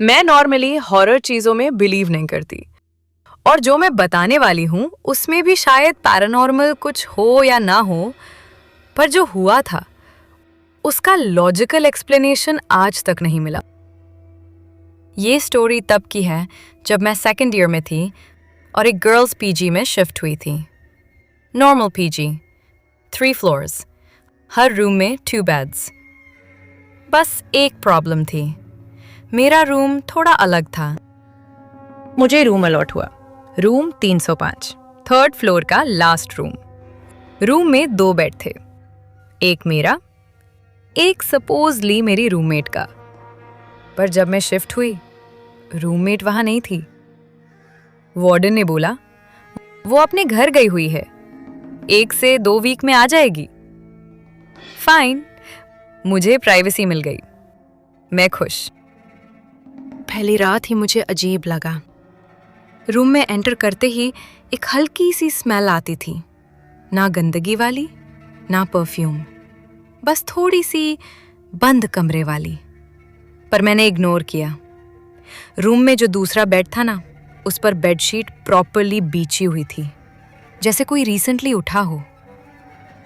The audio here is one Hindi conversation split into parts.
मैं नॉर्मली हॉरर चीजों में बिलीव नहीं करती और जो मैं बताने वाली हूँ उसमें भी शायद पैरानॉर्मल कुछ हो या ना हो, पर जो हुआ था उसका लॉजिकल एक्सप्लेनेशन आज तक नहीं मिला। ये स्टोरी तब की है जब मैं सेकेंड ईयर में थी और एक गर्ल्स पीजी में शिफ्ट हुई थी। नॉर्मल पीजी, 3 फ्लोर्स, हर रूम में 2 बेड्स। बस एक प्रॉब्लम थी, मेरा रूम थोड़ा अलग था। मुझे रूम अलॉट हुआ, रूम 305, 3rd फ्लोर का लास्ट रूम। रूम में 2 बेड थे, एक मेरा, एक सपोजली मेरी रूममेट का। पर जब मैं शिफ्ट हुई, रूममेट वहां नहीं थी। वार्डन ने बोला वो अपने घर गई हुई है, 1 से 2 वीक में आ जाएगी। फाइन, मुझे प्राइवेसी मिल गई, मैं खुश। पहली रात ही मुझे अजीब लगा। रूम में एंटर करते ही एक हल्की सी स्मेल आती थी, ना गंदगी वाली ना परफ्यूम, बस थोड़ी सी बंद कमरे वाली। पर मैंने इग्नोर किया। रूम में जो दूसरा बेड था ना, उस पर बेडशीट प्रॉपरली बिछी हुई थी, जैसे कोई रिसेंटली उठा हो।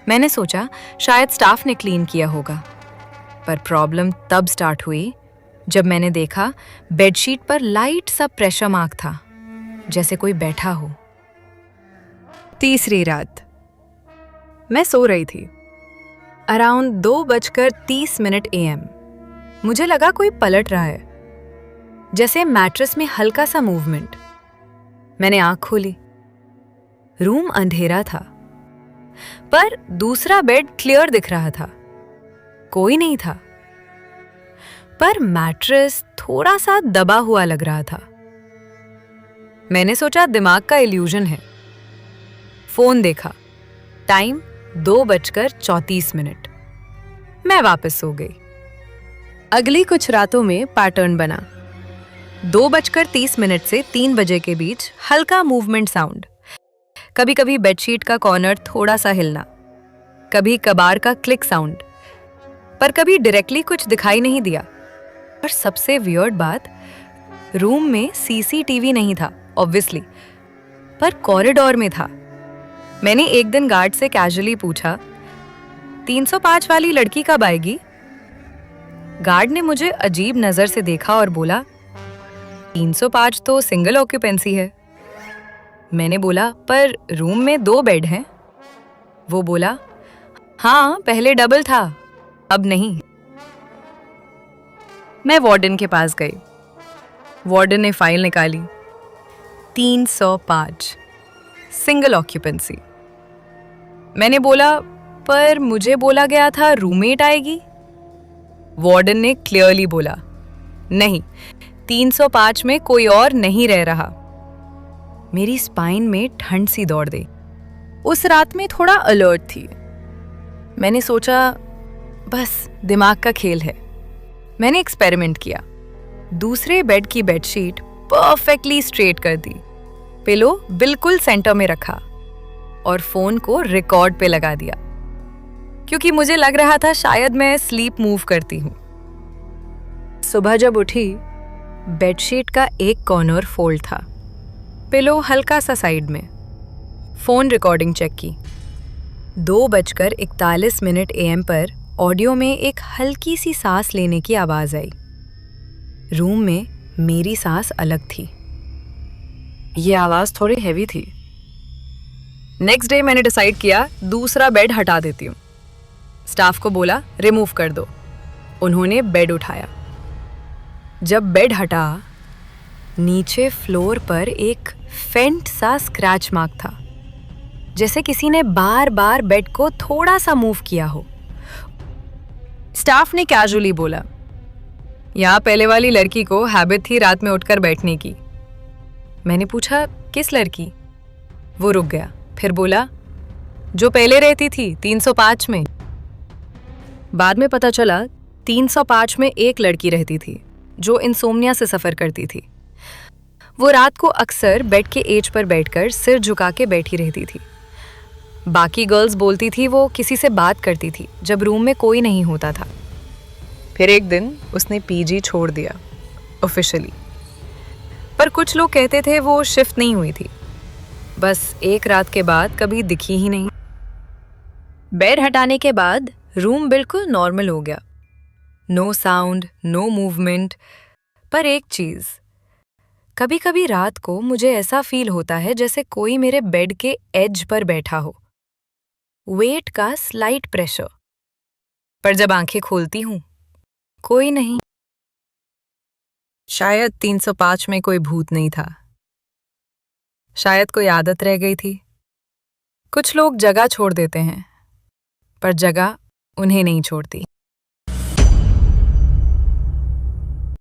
मैंने सोचा शायद स्टाफ ने क्लीन किया होगा, पर प्रॉब्लम तब स्टार्ट हुई जब मैंने देखा बेडशीट पर लाइट सा प्रेशर मार्क था, जैसे कोई बैठा हो। तीसरी रात, मैं सो रही थी, अराउंड 2:30 AM। मुझे लगा कोई पलट रहा है, जैसे मैट्रेस में हल्का सा मूवमेंट। मैंने आंख खोली, रूम अंधेरा था, पर दूसरा बेड क्लियर दिख रहा था, कोई नहीं था। पर मैट्रेस थोड़ा सा दबा हुआ लग रहा था। मैंने सोचा दिमाग का इल्यूजन है। फोन देखा, टाइम 2:34। मैं वापस सो गई। अगली कुछ रातों में पैटर्न बना, 2:30 से 3 बजे के बीच हल्का मूवमेंट साउंड। कभी कभी बेडशीट का कॉर्नर थोड़ा सा हिलना, कभी कबाड़ का क्लिक साउंड, पर कभी डायरेक्टली कुछ दिखाई नहीं दिया। पर सबसे वियर्ड बात, रूम में सीसीटीवी नहीं था ऑब्वियसली, पर कॉरिडोर में था। मैंने एक दिन गार्ड से कैजुअली पूछा, 305 वाली लड़की कब आएगी? गार्ड ने मुझे अजीब नजर से देखा और बोला, 305 तो सिंगल ऑक्यूपेंसी है। मैंने बोला, पर रूम में 2 बेड हैं। वो बोला, हाँ पहले डबल था, अब नहीं। मैं वार्डन के पास गई। वार्डन ने फाइल निकाली, 305 सिंगल ऑक्यूपेंसी। मैंने बोला, पर मुझे बोला गया था रूममेट आएगी। वार्डन ने क्लियरली बोला, नहीं, 305 में कोई और नहीं रह रहा। मेरी स्पाइन में ठंड सी दौड़ गई। उस रात में थोड़ा अलर्ट थी। मैंने सोचा बस दिमाग का खेल है। मैंने एक्सपेरिमेंट किया, दूसरे बेड की बेडशीट परफेक्टली स्ट्रेट कर दी, पिलो बिल्कुल सेंटर में रखा और फोन को रिकॉर्ड पे लगा दिया, क्योंकि मुझे लग रहा था शायद मैं स्लीप मूव करती हूँ। सुबह जब उठी, बेडशीट का एक कॉर्नर फोल्ड था, पिलो हल्का सा साइड में। फोन रिकॉर्डिंग चेक की, 2:41 AM पर ऑडियो में एक हल्की सी सांस लेने की आवाज आई। रूम में मेरी सांस अलग थी। ये आवाज थोड़ी हैवी थी। नेक्स्ट डे मैंने डिसाइड किया दूसरा बेड हटा देती हूँ। स्टाफ को बोला रिमूव कर दो। उन्होंने बेड उठाया। जब बेड हटा, नीचे फ्लोर पर एक फेंट सा स्क्रैच मार्क था, जैसे किसी ने बार बार बेड को थोड़ा सा मूव किया हो। स्टाफ ने कैजुअली बोला, यहाँ पहले वाली लड़की को हैबिट थी रात में उठकर बैठने की। मैंने पूछा किस लड़की? वो रुक गया, फिर बोला जो पहले रहती थी 305 में। बाद में पता चला 305 में एक लड़की रहती थी जो इंसोम्निया से सफर करती थी। वो रात को अक्सर बेड के एज पर बैठकर सिर झुका के बैठी रहती थी। बाकी गर्ल्स बोलती थी वो किसी से बात करती थी जब रूम में कोई नहीं होता था। फिर एक दिन उसने पीजी छोड़ दिया ऑफिशियली। पर कुछ लोग कहते थे वो शिफ्ट नहीं हुई थी, बस एक रात के बाद कभी दिखी ही नहीं। बेड हटाने के बाद रूम बिल्कुल नॉर्मल हो गया, नो साउंड, नो मूवमेंट। पर एक चीज, कभी कभी रात को मुझे ऐसा फील होता है जैसे कोई मेरे बेड के एज पर बैठा हो, वेट का स्लाइट प्रेशर। पर जब आंखें खोलती हूं, कोई नहीं। शायद 305 में कोई भूत नहीं था, शायद कोई आदत रह गई थी। कुछ लोग जगह छोड़ देते हैं, पर जगह उन्हें नहीं छोड़ती।